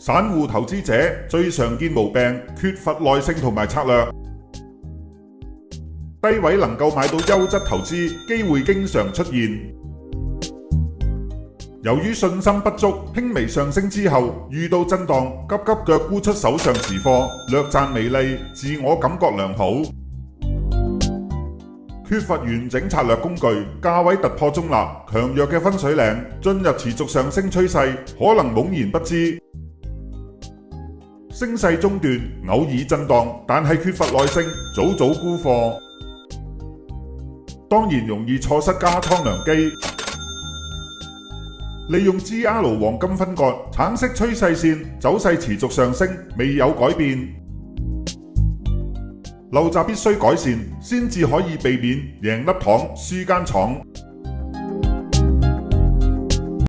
散戶投資者最常見毛病，缺乏耐性同埋策略。低位能夠買到優質投資，機會經常出現。由於信心不足，輕微上升之後遇到震盪，急急腳沽出手上持貨，略賺微利，自我感覺良好。缺乏完整策略工具，價位突破中立，強弱嘅分水嶺，進入持續上升趨勢，可能懵然不知。升勢中段，偶爾震盪，但係缺乏耐性，早沽貨，當然容易錯失加倉良機。利用 GR 黃金分割，橙色趨勢線走勢持續上升，未有改變。陋習必須改善，先至可以避免贏粒糖輸間廠。